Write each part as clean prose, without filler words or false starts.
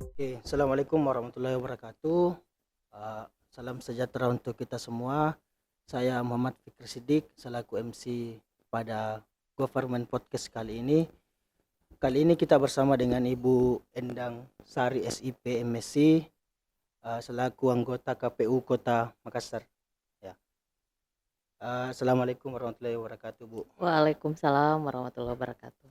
Oke, Assalamualaikum warahmatullahi wabarakatuh. Salam sejahtera untuk kita semua. Saya Muhammad Fikri Siddiq selaku MC pada Government Podcast kali ini. Kali ini kita bersama dengan Ibu Endang Sari SIP MSc selaku anggota KPU Kota Makassar. Ya. Assalamualaikum warahmatullahi wabarakatuh, Bu. Waalaikumsalam warahmatullahi wabarakatuh.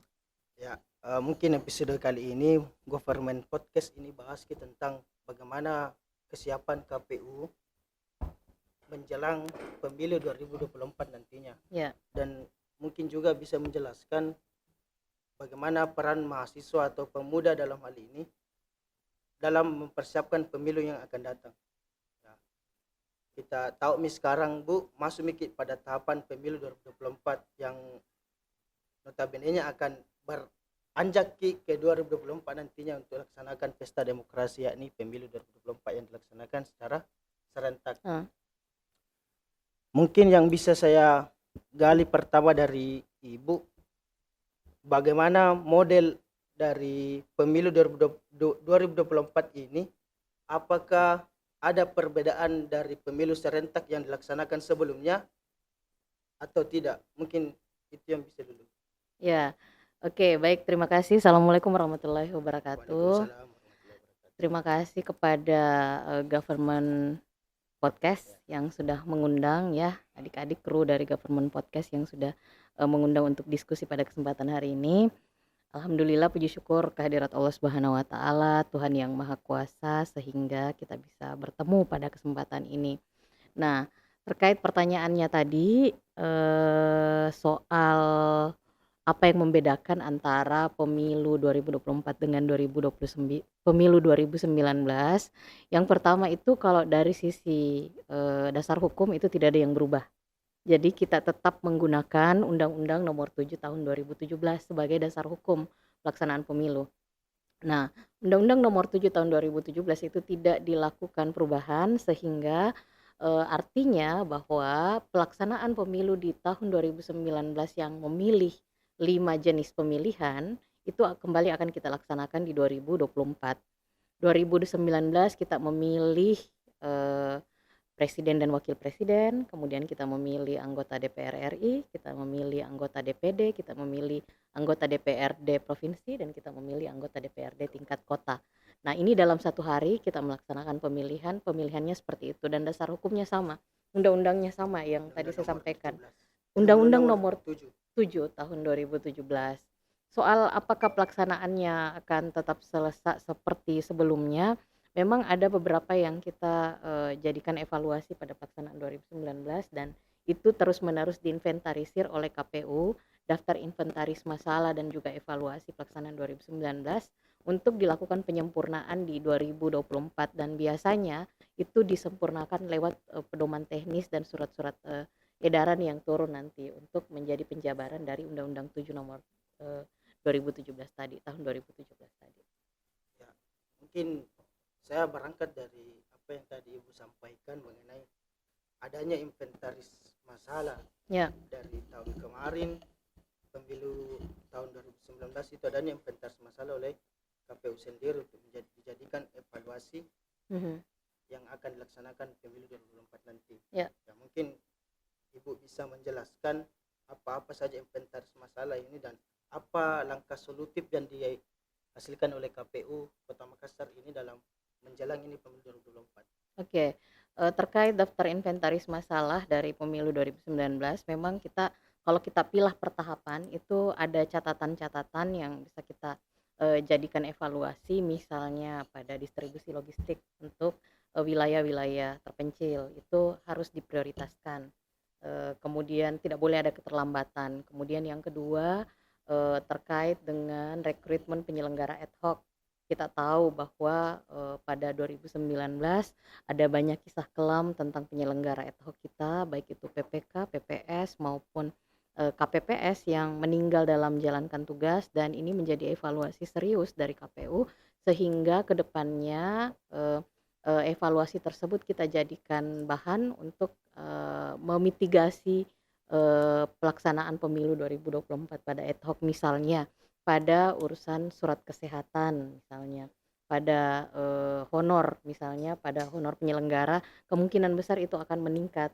Ya, mungkin episode kali ini Government Podcast ini bahas tentang bagaimana kesiapan KPU menjelang pemilu 2024 nantinya. Ya, Dan mungkin juga bisa menjelaskan bagaimana peran mahasiswa atau pemuda dalam hal ini dalam mempersiapkan pemilu yang akan datang. Ya, kita tahu sekarang, Bu, masuk pada tahapan pemilu 2024 yang notabene-nya akan beranjak ke 2024 nantinya untuk laksanakan pesta demokrasi, yakni pemilu 2024 yang dilaksanakan secara serentak. Mungkin yang bisa saya gali pertama dari Ibu, bagaimana model dari pemilu 2024 ini, apakah ada perbedaan dari pemilu serentak yang dilaksanakan sebelumnya atau tidak? Mungkin itu yang bisa dulu. ya. Oke, baik, terima kasih. Assalamualaikum warahmatullahi wabarakatuh. Waalaikumsalam warahmatullahi wabarakatuh. Terima kasih kepada Government Podcast yang sudah mengundang ya, adik-adik kru dari Government Podcast yang sudah mengundang untuk diskusi pada kesempatan hari ini. Alhamdulillah, puji syukur kehadirat Allah Subhanahu wa taala, Tuhan yang Maha Kuasa, sehingga kita bisa bertemu pada kesempatan ini. Nah, terkait pertanyaannya tadi soal apa yang membedakan antara pemilu 2024 dengan pemilu 2019. Yang pertama itu kalau dari sisi dasar hukum itu tidak ada yang berubah. Jadi kita tetap menggunakan Undang-Undang Nomor 7 Tahun 2017 sebagai dasar hukum pelaksanaan pemilu. Nah, Undang-Undang Nomor 7 Tahun 2017 itu tidak dilakukan perubahan sehingga artinya bahwa pelaksanaan pemilu di tahun 2019 yang memilih 5 jenis pemilihan itu kembali akan kita laksanakan di 2024. 2019 kita memilih presiden dan wakil presiden, kemudian kita memilih anggota DPR RI, kita memilih anggota DPD, kita memilih anggota DPRD provinsi, dan kita memilih anggota DPRD tingkat kota. Nah, ini dalam satu hari kita melaksanakan pemilihannya seperti itu, dan dasar hukumnya sama, undang-undangnya sama yang tadi saya sampaikan. Undang-Undang Nomor 7 tahun 2017. Soal apakah pelaksanaannya akan tetap selesai seperti sebelumnya, memang ada beberapa yang kita jadikan evaluasi pada pelaksanaan 2019, dan itu terus-menerus diinventarisir oleh KPU, daftar inventaris masalah dan juga evaluasi pelaksanaan 2019 untuk dilakukan penyempurnaan di 2024, dan biasanya itu disempurnakan lewat pedoman teknis dan surat-surat edaran yang turun nanti untuk menjadi penjabaran dari Undang-Undang 7 nomor 2017 tadi, tahun 2017 tadi. Ya, mungkin saya berangkat dari apa yang tadi Ibu sampaikan mengenai adanya inventaris masalah. Ya. Dari tahun kemarin pemilu tahun 2019 itu adanya inventaris masalah oleh KPU sendiri untuk dijadikan evaluasi yang akan dilaksanakan pemilu 2024 nanti. Ya. Ya, mungkin Ibu bisa menjelaskan apa-apa saja inventaris masalah ini dan apa langkah solutif yang dihasilkan oleh KPU Kota Makassar ini dalam menjelang ini pemilu 2024. Oke, terkait daftar inventaris masalah dari pemilu 2019, memang kalau kita pilah per tahapan itu ada catatan-catatan yang bisa kita jadikan evaluasi, misalnya pada distribusi logistik untuk wilayah-wilayah terpencil itu harus diprioritaskan. Kemudian tidak boleh ada keterlambatan. Kemudian yang kedua terkait dengan rekrutmen penyelenggara ad hoc. Kita tahu bahwa pada 2019 ada banyak kisah kelam tentang penyelenggara ad hoc kita, baik itu PPK, PPS maupun KPPS yang meninggal dalam menjalankan tugas, dan ini menjadi evaluasi serius dari KPU sehingga kedepannya evaluasi tersebut kita jadikan bahan untuk memitigasi pelaksanaan pemilu 2024 pada ad hoc, misalnya pada urusan surat kesehatan misalnya, pada, honor misalnya, pada honor penyelenggara, kemungkinan besar itu akan meningkat,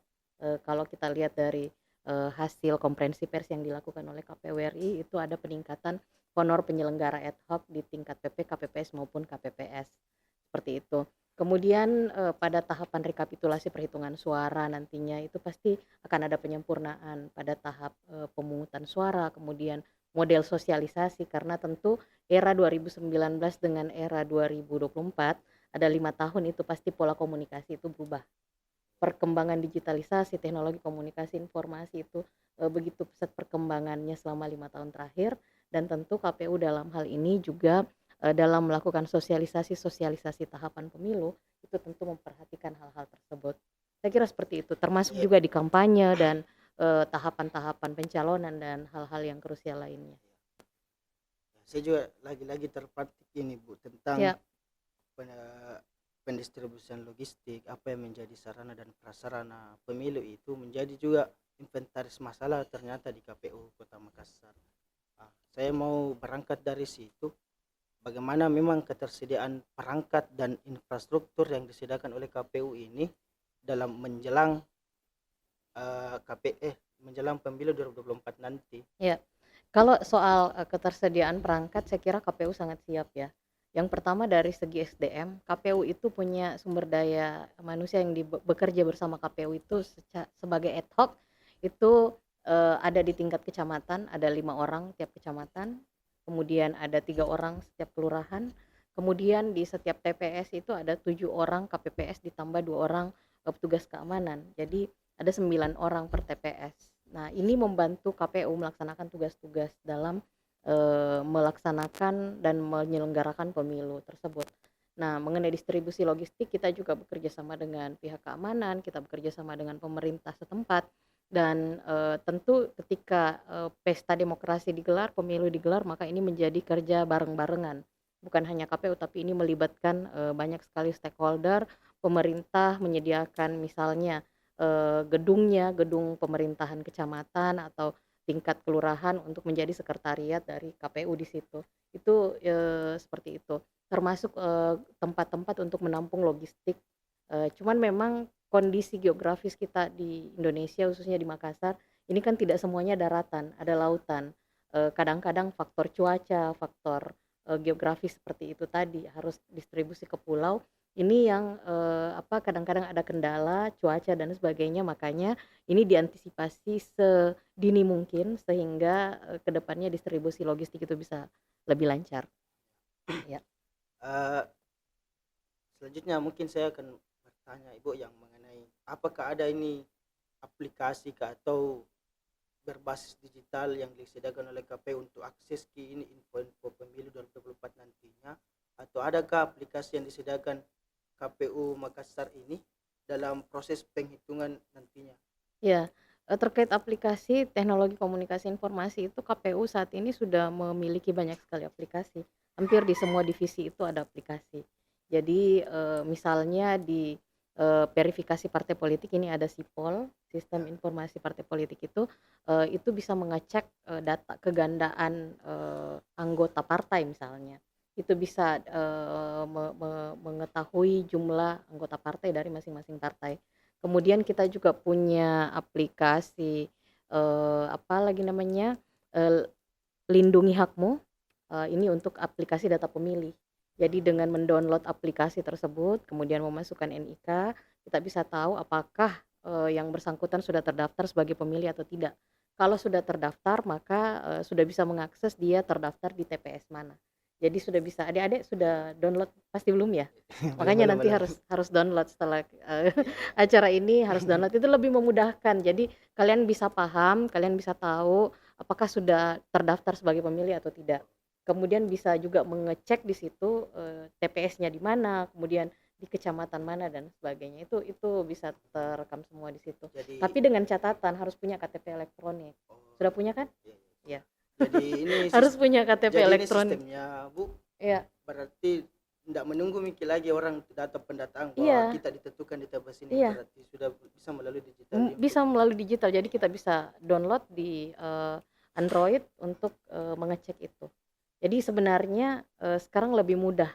kalau kita lihat dari, hasil konferensi pers yang dilakukan oleh KPU RI, itu ada peningkatan honor penyelenggara ad hoc di tingkat PP, KPPS maupun KPPS, seperti itu. Kemudian, pada tahapan rekapitulasi perhitungan suara nantinya itu pasti akan ada penyempurnaan pada tahap, pemungutan suara, kemudian model sosialisasi, karena tentu era 2019 dengan era 2024 ada 5 tahun, itu pasti pola komunikasi itu berubah. Perkembangan digitalisasi, teknologi komunikasi informasi itu, begitu pesat perkembangannya selama 5 tahun terakhir, dan tentu KPU dalam hal ini juga, dalam melakukan sosialisasi tahapan pemilu, itu tentu memperhatikan hal-hal tersebut. Saya kira seperti itu, termasuk Iya, juga di kampanye dan, tahapan-tahapan pencalonan dan hal-hal yang krusial lainnya. saya juga lagi-lagi terpatik ini Bu tentang Ya, pendistribusian logistik, apa yang menjadi sarana dan prasarana pemilu itu menjadi juga inventaris masalah ternyata di KPU Kota Makassar. Saya mau berangkat dari situ, bagaimana memang ketersediaan perangkat dan infrastruktur yang disediakan oleh KPU ini dalam menjelang menjelang pemilu 2024 nanti. ya. Kalau soal, ketersediaan perangkat, saya kira KPU sangat siap ya. Yang pertama dari segi SDM, KPU itu punya sumber daya manusia yang bekerja bersama KPU itu sebagai ad hoc itu, ada di tingkat kecamatan, ada 5 orang tiap kecamatan, kemudian ada 3 orang setiap kelurahan, kemudian di setiap TPS itu ada 7 orang KPPS ditambah 2 orang, petugas keamanan. Jadi ada 9 orang per TPS. Nah, ini membantu KPU melaksanakan tugas-tugas dalam, melaksanakan dan menyelenggarakan pemilu tersebut. Nah, mengenai distribusi logistik, kita juga bekerja sama dengan pihak keamanan, kita bekerja sama dengan pemerintah setempat, dan, tentu ketika, pesta demokrasi digelar, pemilu digelar, maka ini menjadi kerja bareng-barengan. Bukan hanya KPU, tapi ini melibatkan, banyak sekali stakeholder, pemerintah menyediakan misalnya, gedung pemerintahan kecamatan atau tingkat kelurahan untuk menjadi sekretariat dari KPU di situ. Itu, seperti itu. Termasuk, tempat-tempat untuk menampung logistik, cuman memang kondisi geografis kita di Indonesia khususnya di Makassar, ini kan tidak semuanya daratan, ada lautan. Kadang-kadang faktor cuaca, faktor, geografis seperti itu tadi, harus distribusi ke pulau, ini yang, kadang-kadang ada kendala, cuaca dan sebagainya, makanya ini diantisipasi sedini mungkin sehingga, ke depannya distribusi logistik itu bisa lebih lancar. Ya. Eh, Selanjutnya mungkin saya akan bertanya Ibu yang mengenai apakah ada ini aplikasi atau berbasis digital yang disediakan oleh KPU untuk akses ke ini info-info pemilu 2024 nantinya, atau adakah aplikasi yang disediakan KPU Makassar ini dalam proses penghitungan nantinya? Ya, terkait aplikasi teknologi komunikasi informasi itu KPU saat ini sudah memiliki banyak sekali aplikasi. Hampir di semua divisi itu ada aplikasi. Jadi, misalnya di, verifikasi partai politik ini ada SIPOL, Sistem Informasi Partai Politik itu bisa mengecek, data kegandaan, anggota partai misalnya. Itu bisa, mengetahui jumlah anggota partai dari masing-masing partai. Kemudian kita juga punya aplikasi, apa lagi namanya, eee, Lindungi Hakmu, ini untuk aplikasi data pemilih. Jadi dengan mendownload aplikasi tersebut, kemudian memasukkan NIK, kita bisa tahu apakah, yang bersangkutan sudah terdaftar sebagai pemilih atau tidak. Kalau sudah terdaftar, maka, sudah bisa mengakses dia terdaftar di TPS mana. Jadi sudah bisa, adik-adik sudah download pasti belum ya? Belum Makanya belum nanti belum. harus download setelah, Ya, acara ini harus download, itu lebih memudahkan. Jadi kalian bisa paham, kalian bisa tahu apakah sudah terdaftar sebagai pemilih atau tidak. Kemudian bisa juga mengecek di situ, TPS-nya di mana, kemudian di kecamatan mana dan sebagainya. Itu bisa terekam semua di situ. jadi Tapi dengan catatan harus punya KTP elektronik. oh, Sudah punya kan? ya, ya. Ya. Jadi ini Harus punya KTP jadi ini elektronik. sistemnya Bu, Ya. berarti tidak menunggu mikir lagi orang data pendataan bahwa Iya, kita ditentukan di TPS ini, iya. berarti sudah bisa melalui digital input. Bisa melalui digital. Jadi kita bisa download di Android untuk mengecek itu. Jadi sebenarnya sekarang lebih mudah.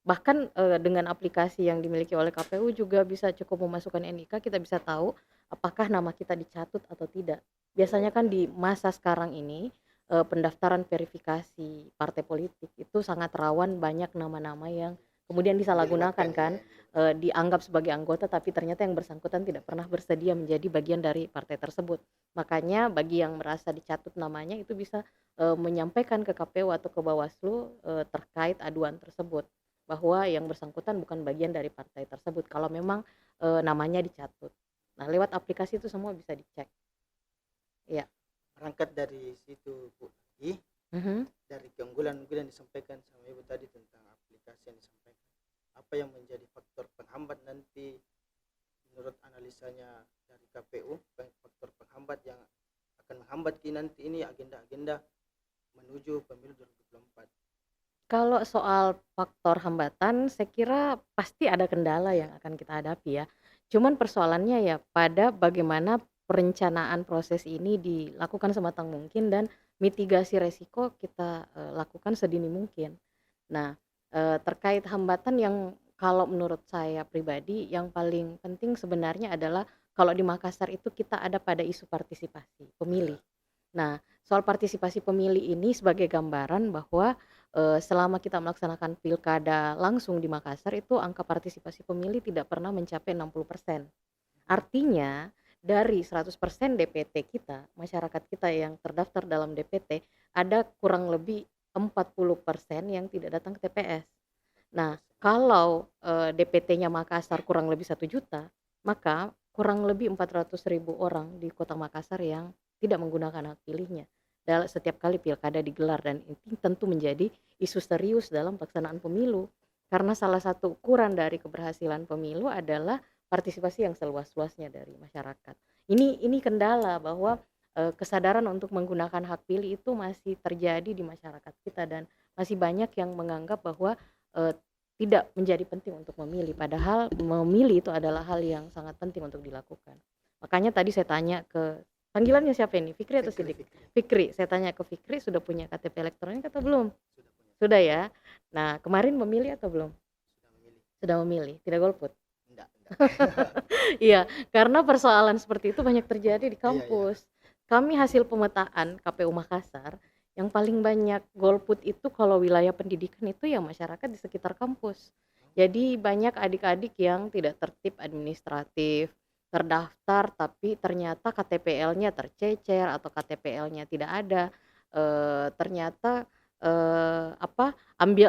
Bahkan dengan aplikasi yang dimiliki oleh KPU juga bisa cukup memasukkan NIK, kita bisa tahu apakah nama kita dicatut atau tidak. Biasanya kan di masa sekarang ini pendaftaran verifikasi partai politik itu sangat rawan, banyak nama-nama yang kemudian disalahgunakan Dilewatkan kan, ya, dilewatkan. dianggap sebagai anggota tapi ternyata yang bersangkutan tidak pernah bersedia menjadi bagian dari partai tersebut. Makanya bagi yang merasa dicatut namanya itu bisa menyampaikan ke KPU atau ke Bawaslu terkait aduan tersebut, bahwa yang bersangkutan bukan bagian dari partai tersebut kalau memang namanya dicatut. Nah, lewat aplikasi itu semua bisa dicek. Iya. Berangkat dari situ Bu Nagi, Mhm. dari keunggulan mungkin yang disampaikan sama Ibu tadi tentang aplikasi yang disampaikan, apa yang menjadi faktor penghambat nanti menurut analisanya dari KPU, faktor penghambat yang akan menghambat nanti ini agenda-agenda menuju pemilu 2024. Kalau soal faktor hambatan, saya kira pasti ada kendala yang akan kita hadapi ya. Cuman persoalannya ya pada bagaimana perencanaan proses ini dilakukan sematang mungkin dan mitigasi resiko kita lakukan sedini mungkin. Nah, terkait hambatan yang kalau menurut saya pribadi yang paling penting sebenarnya adalah kalau di Makassar itu kita ada pada isu partisipasi pemilih. Nah, soal partisipasi pemilih ini sebagai gambaran bahwa selama kita melaksanakan pilkada langsung di Makassar itu angka partisipasi pemilih tidak pernah mencapai 60%. Artinya dari 100% DPT kita, masyarakat kita yang terdaftar dalam DPT, ada kurang lebih 40% yang tidak datang ke TPS. Nah, kalau DPT-nya Makassar kurang lebih 1 juta, maka kurang lebih 400.000 orang di Kota Makassar yang tidak menggunakan hak pilihnya setiap kali pilkada digelar, dan ini tentu menjadi isu serius dalam pelaksanaan pemilu. Karena salah satu ukuran dari keberhasilan pemilu adalah partisipasi yang seluas-luasnya dari masyarakat. Ini kendala bahwa kesadaran untuk menggunakan hak pilih itu masih terjadi di masyarakat kita dan masih banyak yang menganggap bahwa eee, tidak menjadi penting untuk memilih, padahal memilih itu adalah hal yang sangat penting untuk dilakukan. Makanya tadi saya tanya ke panggilannya siapa ini? Fikri atau Fikri, Sidik? Fikri Fikri, saya tanya ke Fikri sudah punya KTP elektronik atau belum? sudah punya, Sudah ya? Nah, kemarin memilih atau belum? sudah memilih. Sudah memilih, tidak golput? Enggak. Iya, karena persoalan seperti itu banyak terjadi di Iya, iya. kampus. Kami hasil pemetaan KPU Makassar, yang paling banyak golput itu kalau wilayah pendidikan itu ya masyarakat di sekitar kampus. Jadi banyak adik-adik yang tidak tertib administratif, terdaftar tapi ternyata KTPL-nya tercecer atau KTPL-nya tidak ada. Ternyata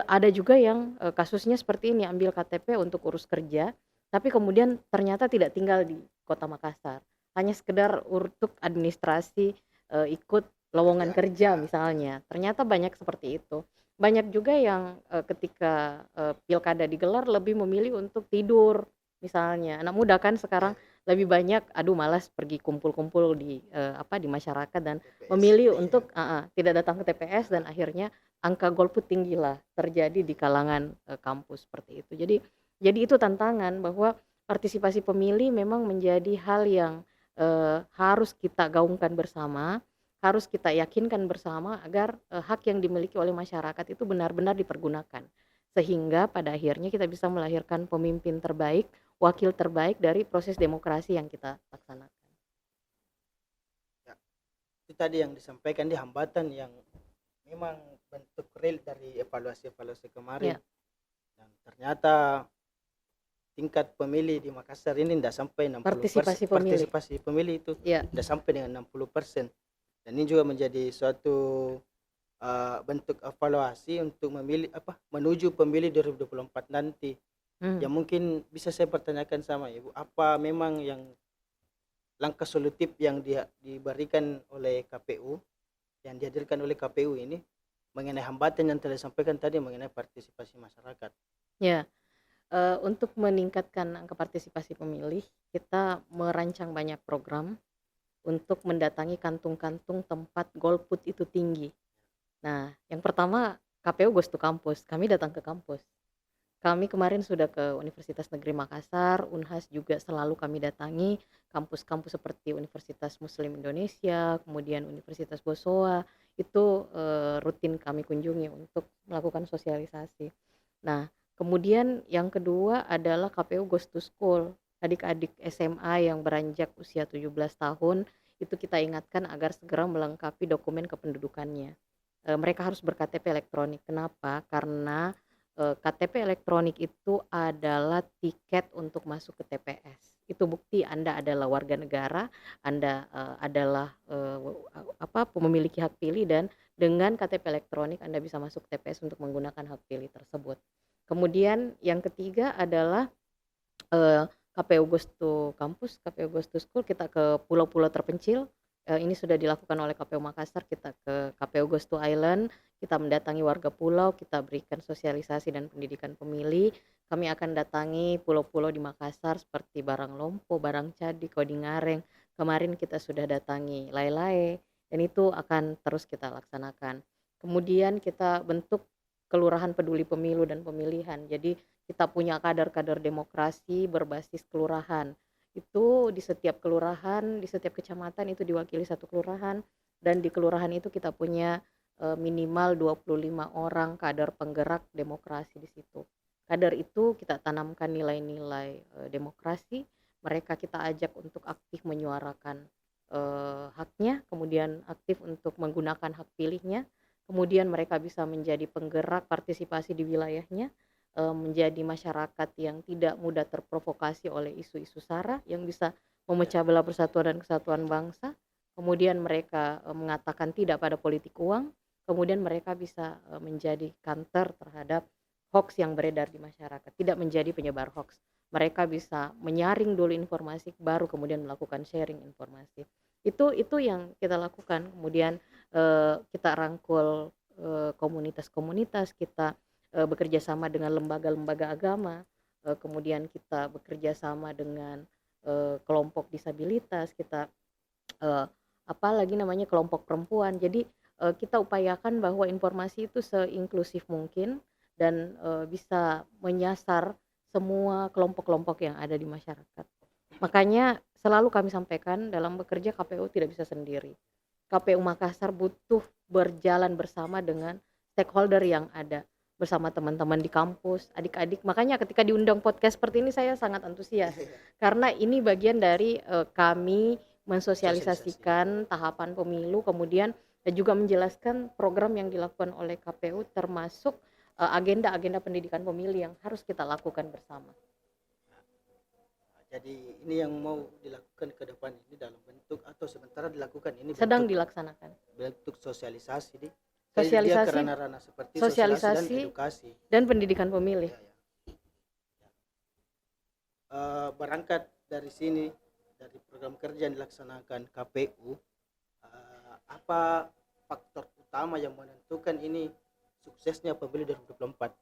ada juga yang kasusnya seperti ini, ambil KTP untuk urus kerja tapi kemudian ternyata tidak tinggal di Kota Makassar, hanya sekedar untuk administrasi, ikut lowongan Pekerjaan, ya. kerja misalnya, ternyata banyak seperti itu. Banyak juga yang ketika pilkada digelar lebih memilih untuk tidur misalnya. Anak muda kan sekarang lebih banyak, aduh malas pergi kumpul-kumpul di masyarakat dan TPS memilih ini ya. untuk tidak datang ke TPS dan akhirnya angka golput tinggilah terjadi di kalangan kampus seperti itu. Jadi itu tantangan bahwa partisipasi pemilih memang menjadi hal yang harus kita gaungkan bersama, harus kita yakinkan bersama agar hak yang dimiliki oleh masyarakat itu benar-benar dipergunakan. Sehingga pada akhirnya kita bisa melahirkan pemimpin terbaik, wakil terbaik dari proses demokrasi yang kita laksanakan. Ya, itu tadi yang disampaikan di hambatan yang memang bentuk real dari evaluasi-evaluasi kemarin, Ya, dan ternyata tingkat pemilih di Makassar ini tidak sampai 60%, partisipasi pemilih. partisipasi pemilih itu Ya, tidak sampai dengan 60%, dan ini juga menjadi suatu bentuk evaluasi untuk menuju pemilih 2024 nanti. mhm, Yang mungkin bisa saya pertanyakan sama Ibu, apa memang yang langkah solutif yang diberikan oleh KPU, yang dihadirkan oleh KPU ini mengenai hambatan yang telah disampaikan tadi mengenai partisipasi masyarakat. ya. Untuk meningkatkan angka partisipasi pemilih, kita merancang banyak program untuk mendatangi kantung-kantung tempat golput itu tinggi. Nah, yang pertama KPU Goes to Kampus, kami datang ke kampus. Kami kemarin sudah ke Universitas Negeri Makassar, Unhas juga selalu kami datangi, kampus-kampus seperti Universitas Muslim Indonesia, kemudian Universitas Bosowa, itu, rutin kami kunjungi untuk melakukan sosialisasi. Nah, kemudian yang kedua adalah KPU Goes to School. Adik-adik SMA yang beranjak usia 17 tahun, itu kita ingatkan agar segera melengkapi dokumen kependudukannya. Mereka harus ber-KTP elektronik. Kenapa? Karena KTP elektronik itu adalah tiket untuk masuk ke TPS. Itu bukti Anda adalah warga negara, Anda, adalah, memiliki hak pilih dan dengan KTP elektronik Anda bisa masuk TPS untuk menggunakan hak pilih tersebut. Kemudian yang ketiga adalah, KPU Goes to Campus, KPU Goes to School, kita ke pulau-pulau terpencil, ini sudah dilakukan oleh KPU Makassar, kita ke KPU Goes to Island, kita mendatangi warga pulau, kita berikan sosialisasi dan pendidikan pemilih. Kami akan datangi pulau-pulau di Makassar seperti Baranglompo, Barangcadi, Kodingareng. Kemarin kita sudah datangi Lae-Lae dan itu akan terus kita laksanakan. Kemudian kita bentuk kelurahan peduli pemilu dan pemilihan. Jadi kita punya kader-kader demokrasi berbasis kelurahan. Itu di setiap kelurahan, di setiap kecamatan itu diwakili satu kelurahan dan di kelurahan itu kita punya minimal 25 orang kader penggerak demokrasi di situ. Kader itu kita tanamkan nilai-nilai demokrasi, mereka kita ajak untuk aktif menyuarakan haknya, kemudian aktif untuk menggunakan hak pilihnya, kemudian mereka bisa menjadi penggerak partisipasi di wilayahnya, menjadi masyarakat yang tidak mudah terprovokasi oleh isu-isu sara yang bisa memecah belah persatuan dan kesatuan bangsa. Kemudian mereka mengatakan tidak pada politik uang, kemudian mereka bisa menjadi counter terhadap hoax yang beredar di masyarakat, tidak menjadi penyebar hoax. Mereka bisa menyaring dulu informasi baru kemudian melakukan sharing informasi. Itu yang kita lakukan. Kemudian kita rangkul komunitas-komunitas, kita bekerja sama dengan lembaga-lembaga agama, kemudian kita bekerja sama dengan kelompok disabilitas, kita apalagi namanya kelompok perempuan. Jadi kita upayakan bahwa informasi itu seinklusif mungkin dan bisa menyasar semua kelompok-kelompok yang ada di masyarakat. Makanya selalu kami sampaikan dalam bekerja KPU tidak bisa sendiri. KPU Makassar butuh berjalan bersama dengan stakeholder yang ada, bersama teman-teman di kampus, adik-adik. Makanya ketika diundang podcast seperti ini saya sangat antusias karena ini bagian dari kami Sosialisasi. mensosialisasikan tahapan pemilu, kemudian juga menjelaskan program yang dilakukan oleh KPU termasuk agenda-agenda pendidikan pemilih yang harus kita lakukan bersama. Jadi ini yang mau dilakukan ke depan ini dalam bentuk atau sementara dilakukan ini Sedang bentuk dilaksanakan. sosialisasi di dia ke Sosialisasi, ranah-ranah seperti sosialisasi dan sosialisasi edukasi. dan pendidikan pemilih. Ya, ya. Berangkat dari sini dari program kerja yang dilaksanakan KPU, apa faktor utama yang menentukan ini suksesnya pemilu 2024?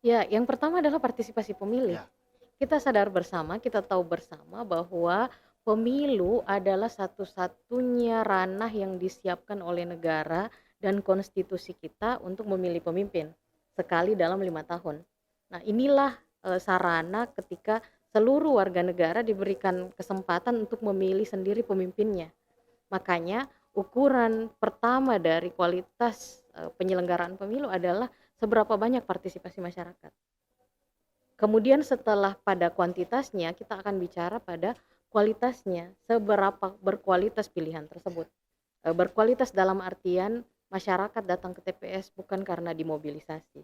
Ya, yang pertama adalah partisipasi pemilih. Ya, Kita sadar bersama, kita tahu bersama bahwa pemilu adalah satu-satunya ranah yang disiapkan oleh negara dan konstitusi kita untuk memilih pemimpin sekali dalam 5 tahun. Nah, inilah sarana ketika seluruh warga negara diberikan kesempatan untuk memilih sendiri pemimpinnya. Makanya ukuran pertama dari kualitas penyelenggaraan pemilu adalah seberapa banyak partisipasi masyarakat. Kemudian setelah pada kuantitasnya, kita akan bicara pada kualitasnya, seberapa berkualitas pilihan tersebut. Berkualitas dalam artian masyarakat datang ke TPS bukan karena dimobilisasi,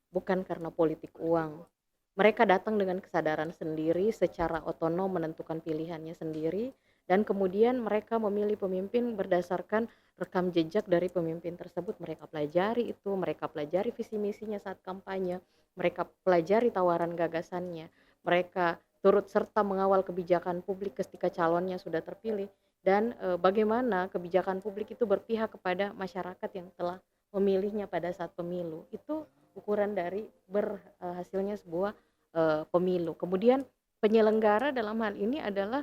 bukan karena politik uang. Mereka datang dengan kesadaran sendiri, secara otonom menentukan pilihannya sendiri, dan kemudian mereka memilih pemimpin berdasarkan rekam jejak dari pemimpin tersebut. Mereka pelajari itu, mereka pelajari visi misinya saat kampanye, mereka pelajari tawaran gagasannya, mereka turut serta mengawal kebijakan publik ketika calonnya sudah terpilih, dan bagaimana kebijakan publik itu berpihak kepada masyarakat yang telah memilihnya pada saat pemilu. Itu ukuran dari berhasilnya sebuah pemilu. Kemudian penyelenggara dalam hal ini adalah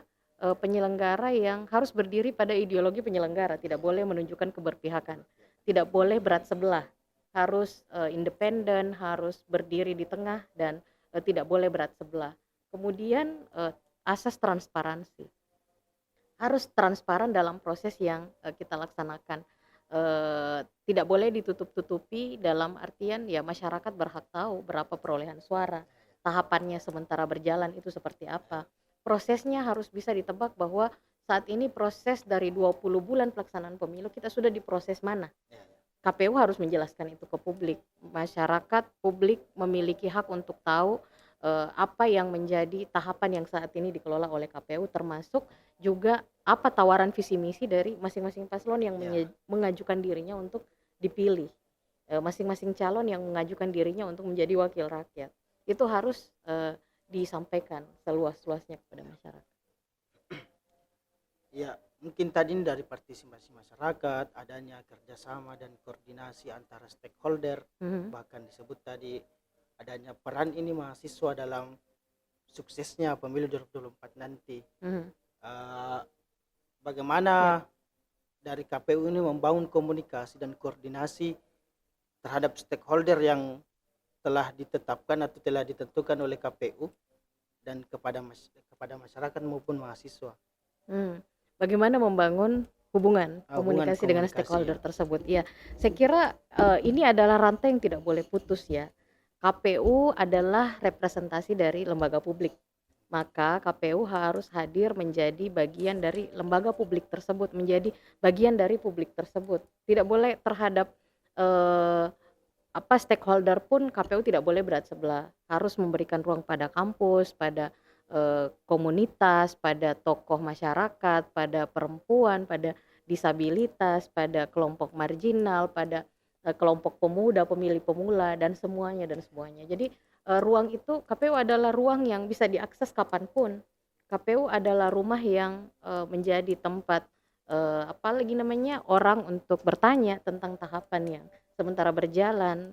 penyelenggara yang harus berdiri pada ideologi penyelenggara, tidak boleh menunjukkan keberpihakan, tidak boleh berat sebelah, harus independen, harus berdiri di tengah dan tidak boleh berat sebelah. Kemudian, asas transparansi. Harus transparan dalam proses yang, kita laksanakan. Tidak boleh ditutup-tutupi dalam artian ya masyarakat berhak tahu berapa perolehan suara, tahapannya sementara berjalan itu seperti apa. Prosesnya harus bisa ditebak bahwa saat ini proses dari 20 bulan pelaksanaan pemilu kita sudah di proses mana. Ya, ya. KPU harus menjelaskan itu ke publik. Masyarakat, publik memiliki hak untuk tahu, apa yang menjadi tahapan yang saat ini dikelola oleh KPU, termasuk juga apa tawaran visi misi dari masing-masing paslon yang Ya. mengajukan dirinya untuk dipilih. Masing-masing calon yang mengajukan dirinya untuk menjadi wakil rakyat. Itu harus, disampaikan seluas-luasnya kepada masyarakat. Ya, mungkin tadi ini dari partisipasi masyarakat, adanya kerjasama dan koordinasi antara stakeholder, Mhm, bahkan disebut tadi adanya peran ini mahasiswa dalam suksesnya pemilu 2024 nanti. mhm. Eh, Ya, Bagaimana dari KPU ini membangun komunikasi dan koordinasi terhadap stakeholder yang telah ditetapkan atau telah ditentukan oleh KPU dan kepada masyarakat maupun mahasiswa. mhm. Bagaimana membangun hubungan, Hubungan komunikasi dengan komunikasi ya. stakeholder tersebut? Iya, saya kira, ini adalah rantai yang tidak boleh putus ya. KPU adalah representasi dari lembaga publik, maka KPU harus hadir menjadi bagian dari lembaga publik tersebut, menjadi bagian dari publik tersebut. Tidak boleh terhadap, eee, stakeholder pun KPU tidak boleh berat sebelah, harus memberikan ruang pada kampus, pada, komunitas, pada tokoh masyarakat, pada perempuan, pada disabilitas, pada kelompok marginal, pada, kelompok pemuda, pemilih pemula, dan semuanya dan semuanya. Jadi, ruang itu KPU adalah ruang yang bisa diakses kapanpun. KPU adalah rumah yang, menjadi tempat, orang untuk bertanya tentang tahapan yang sementara berjalan,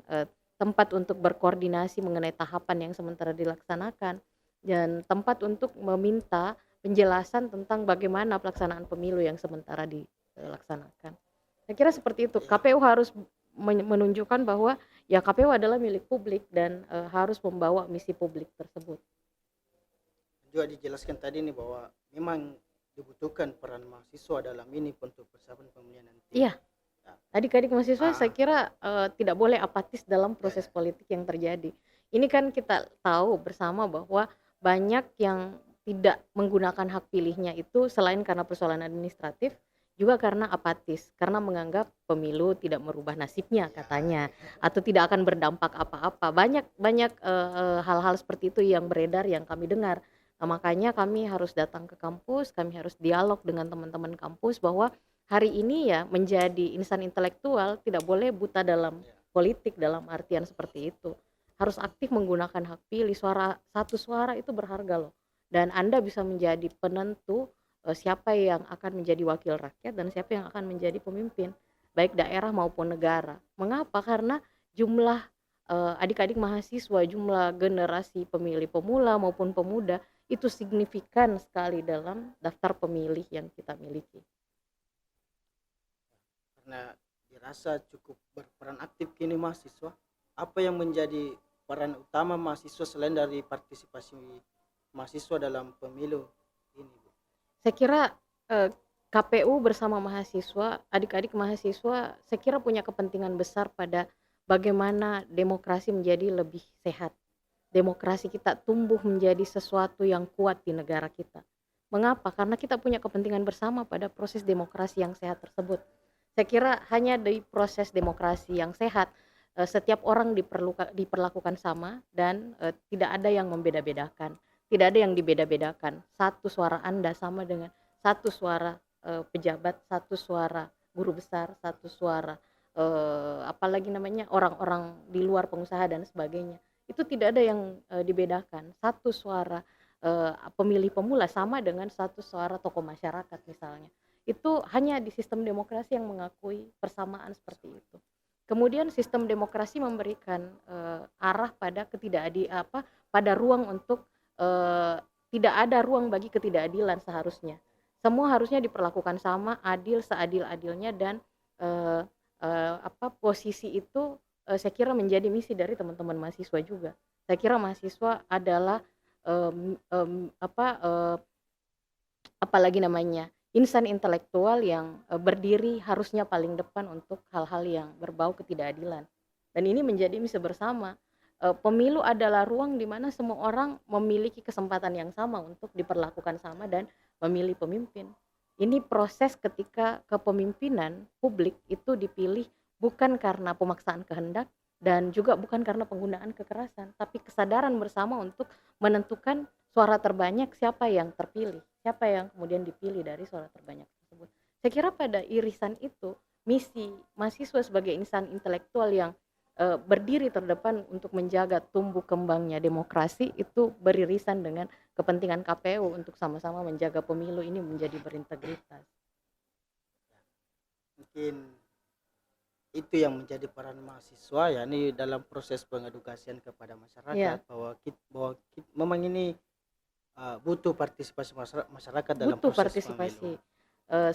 tempat untuk berkoordinasi mengenai tahapan yang sementara dilaksanakan, dan tempat untuk meminta penjelasan tentang bagaimana pelaksanaan pemilu yang sementara dilaksanakan. Saya kira seperti itu, Ya, KPU harus menunjukkan bahwa ya KPU adalah milik publik dan, harus membawa misi publik tersebut. juga dijelaskan tadi nih bahwa memang dibutuhkan peran mahasiswa dalam ini untuk persiapan pemilihan nanti. Iya, Ya, adik-adik mahasiswa ah, saya kira, tidak boleh apatis dalam ya, proses ya, politik yang terjadi. Ini kan kita tahu bersama bahwa banyak yang tidak menggunakan hak pilihnya itu selain karena persoalan administratif, juga karena apatis, karena menganggap pemilu tidak merubah nasibnya ya, katanya, ya. atau tidak akan berdampak apa-apa. Banyak banyak, hal-hal seperti itu yang beredar, yang kami dengar. Makanya kami harus datang ke kampus, kami harus dialog dengan teman-teman kampus bahwa hari ini ya menjadi insan intelektual tidak boleh buta dalam Ya. politik dalam artian seperti itu. Harus aktif menggunakan hak pilih, satu suara itu berharga loh. Dan Anda bisa menjadi penentu, siapa yang akan menjadi wakil rakyat dan siapa yang akan menjadi pemimpin, baik daerah maupun negara. Mengapa? Karena jumlah, adik-adik mahasiswa, jumlah generasi pemilih pemula maupun pemuda itu signifikan sekali dalam daftar pemilih yang kita miliki. Karena dirasa cukup berperan aktif kini mahasiswa. Apa yang menjadi peran utama mahasiswa selain dari partisipasi mahasiswa dalam pemilu ini, Bu? Saya kira, KPU bersama mahasiswa, adik-adik mahasiswa, saya kira punya kepentingan besar pada bagaimana demokrasi menjadi lebih sehat. Demokrasi kita tumbuh menjadi sesuatu yang kuat di negara kita. Mengapa? Karena kita punya kepentingan bersama pada proses demokrasi yang sehat tersebut. Saya kira hanya di proses demokrasi yang sehat, setiap orang diperlakukan sama dan, tidak ada yang membeda-bedakan, tidak ada yang dibeda-bedakan. Satu suara Anda sama dengan satu suara, pejabat, satu suara guru besar, satu suara, orang-orang di luar pengusaha dan sebagainya. Itu tidak ada yang, dibedakan. Satu suara, pemilih pemula sama dengan satu suara tokoh masyarakat misalnya. Itu hanya di sistem demokrasi yang mengakui persamaan seperti itu. Kemudian sistem demokrasi memberikan, arah pada pada ruang untuk, tidak ada ruang bagi ketidakadilan seharusnya. Semua harusnya diperlakukan sama, adil, seadil-adilnya dan, eee posisi itu saya kira menjadi misi dari teman-teman mahasiswa juga. Saya kira mahasiswa adalah, apa, apalagi namanya, insan intelektual yang, berdiri harusnya paling depan untuk hal-hal yang berbau ketidakadilan. Dan ini menjadi misi bersama. Pemilu adalah ruang di mana semua orang memiliki kesempatan yang sama untuk diperlakukan sama dan memilih pemimpin. Ini proses ketika kepemimpinan publik itu dipilih bukan karena pemaksaan kehendak dan juga bukan karena penggunaan kekerasan, tapi kesadaran bersama untuk menentukan suara terbanyak siapa yang terpilih, siapa yang kemudian dipilih dari suara terbanyak tersebut. Saya kira pada irisan itu, misi mahasiswa sebagai insan intelektual yang berdiri terdepan untuk menjaga tumbuh kembangnya demokrasi itu beririsan dengan kepentingan KPU untuk sama-sama menjaga pemilu ini menjadi berintegritas. Mungkin itu yang menjadi peran mahasiswa ya ini dalam proses pengedukasian kepada masyarakat Ya, bahwa memang ini butuh partisipasi masyarakat dalam butuh proses pemilu. partisipasi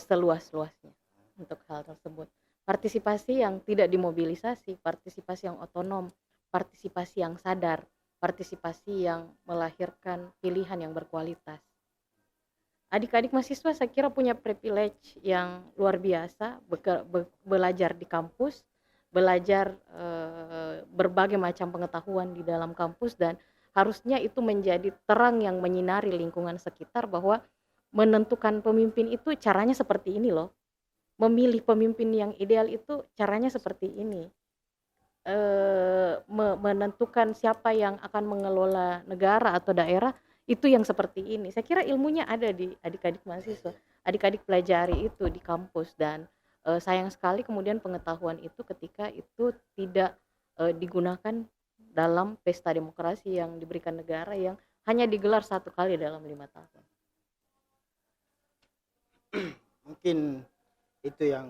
seluas-luasnya untuk hal tersebut. Partisipasi yang tidak dimobilisasi, partisipasi yang otonom, partisipasi yang sadar, partisipasi yang melahirkan pilihan yang berkualitas. Adik-adik mahasiswa saya kira punya privilege yang luar biasa, belajar di kampus, belajar berbagai macam pengetahuan di dalam kampus dan harusnya itu menjadi terang yang menyinari lingkungan sekitar bahwa menentukan pemimpin itu caranya seperti ini loh. Memilih pemimpin yang ideal itu caranya seperti ini. Menentukan siapa yang akan mengelola negara atau daerah itu yang seperti ini. Saya kira ilmunya ada di adik-adik mahasiswa, adik-adik pelajari itu di kampus dan sayang sekali kemudian pengetahuan itu ketika itu tidak digunakan dalam pesta demokrasi yang diberikan negara yang hanya digelar 1 kali dalam 5 tahun. Mungkin itu yang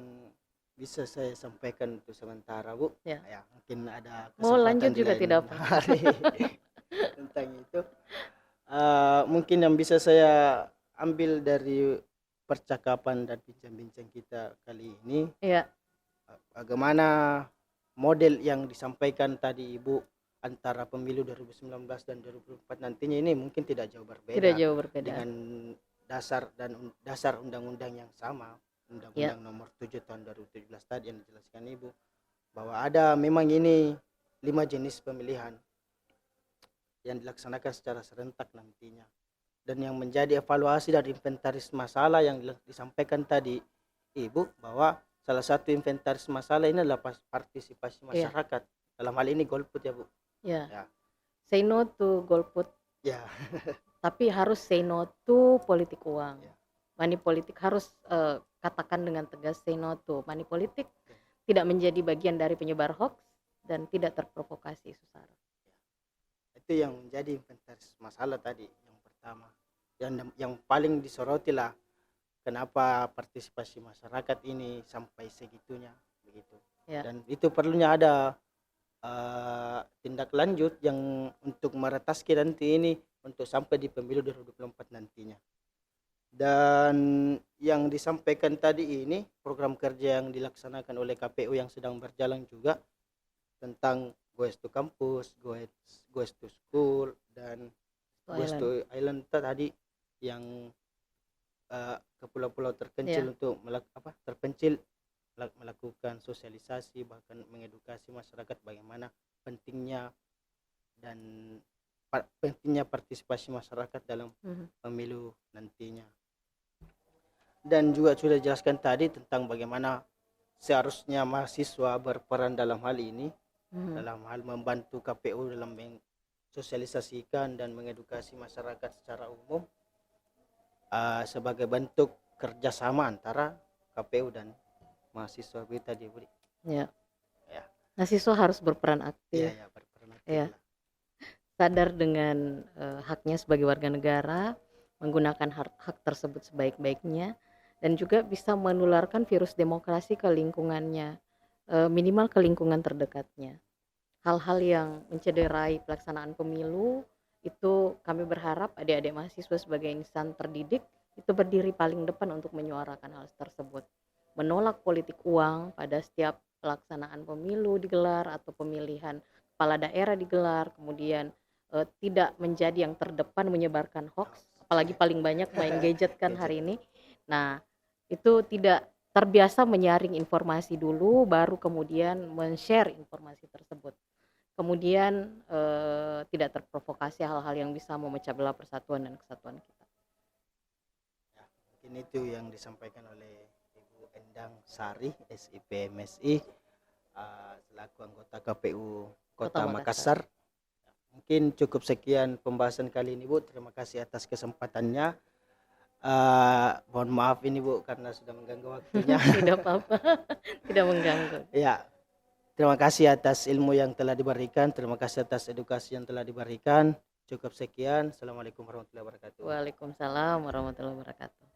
bisa saya sampaikan untuk sementara Bu. Ya. Ya mungkin ada Mau lanjut kesempatan di juga lain tidak apa. hari tentang itu. Mungkin yang bisa saya ambil dari percakapan dan bincang-bincang kita kali ini, Iya, bagaimana model yang disampaikan tadi Ibu antara pemilu 2019 dan 2024 nantinya ini mungkin tidak jauh tidak berbeda jauh berbeda. dengan dasar undang-undang yang sama, Ya, Undang-Undang Nomor 7 Tahun 2017 tadi yang dijelaskan Ibu, bahwa ada memang ini 5 jenis pemilihan yang dilaksanakan secara serentak nantinya. Dan yang menjadi evaluasi dari inventaris masalah yang disampaikan tadi Ibu, bahwa salah satu inventaris masalah ini adalah partisipasi iya, masyarakat. Dalam hal ini golput ya Bu. iya. Ya, Say no to golput, ya, tapi harus say no to politik uang. ya. Money politik harus katakan dengan tegas say no to money politik, tidak menjadi bagian dari penyebar hoax dan tidak terprovokasi isu sara. Itu yang menjadi inventaris masalah tadi yang pertama. Yang paling disoroti lah kenapa partisipasi masyarakat ini sampai segitunya begitu. Ya, Dan itu perlunya ada tindak lanjut yang untuk merataski nanti ini untuk sampai di pemilu 2024 nantinya. Dan yang disampaikan tadi ini program kerja yang dilaksanakan oleh KPU yang sedang berjalan juga tentang Goes to Campus, Goes to School, dan Goes Thailand. to Island tadi yang ke pulau-pulau terpencil Ya, untuk terpencil melakukan sosialisasi bahkan mengedukasi masyarakat bagaimana pentingnya dan pentingnya partisipasi masyarakat dalam pemilu nantinya. Dan juga sudah dijelaskan tadi tentang bagaimana seharusnya mahasiswa berperan dalam hal ini, dalam hal membantu KPU dalam mensosialisasikan dan mengedukasi masyarakat secara umum sebagai bentuk kerjasama antara KPU dan mahasiswa kita di Budi. ya. Ya. Mahasiswa harus berperan aktif, Iya, berperan aktif ya. lah. Sadar dengan haknya sebagai warga negara, menggunakan hak tersebut sebaik-baiknya, dan juga bisa menularkan virus demokrasi ke lingkungannya, minimal ke lingkungan terdekatnya. Hal-hal yang mencederai pelaksanaan pemilu itu kami berharap adik-adik mahasiswa sebagai insan terdidik itu berdiri paling depan untuk menyuarakan hal tersebut, menolak politik uang pada setiap pelaksanaan pemilu digelar atau pemilihan kepala daerah digelar, kemudian tidak menjadi yang terdepan menyebarkan hoax, apalagi paling banyak main gadget kan Gadget. hari ini. Nah, itu tidak terbiasa menyaring informasi dulu, baru kemudian men-share informasi tersebut. Kemudian tidak terprovokasi hal-hal yang bisa memecah belah persatuan dan kesatuan kita. Ya, mungkin itu yang disampaikan oleh Ibu Endang Sari, SIP MSI, selaku anggota KPU Kota Kota Makassar. Makassar. Mungkin cukup sekian pembahasan kali ini, Bu. Terima kasih atas kesempatannya. Mohon maaf ini, Bu, karena sudah mengganggu waktunya. Tidak apa-apa, tidak mengganggu. Ya, terima kasih atas ilmu yang telah diberikan. Terima kasih atas edukasi yang telah diberikan. Cukup sekian. Assalamualaikum warahmatullahi wabarakatuh. Waalaikumsalam warahmatullahi wabarakatuh.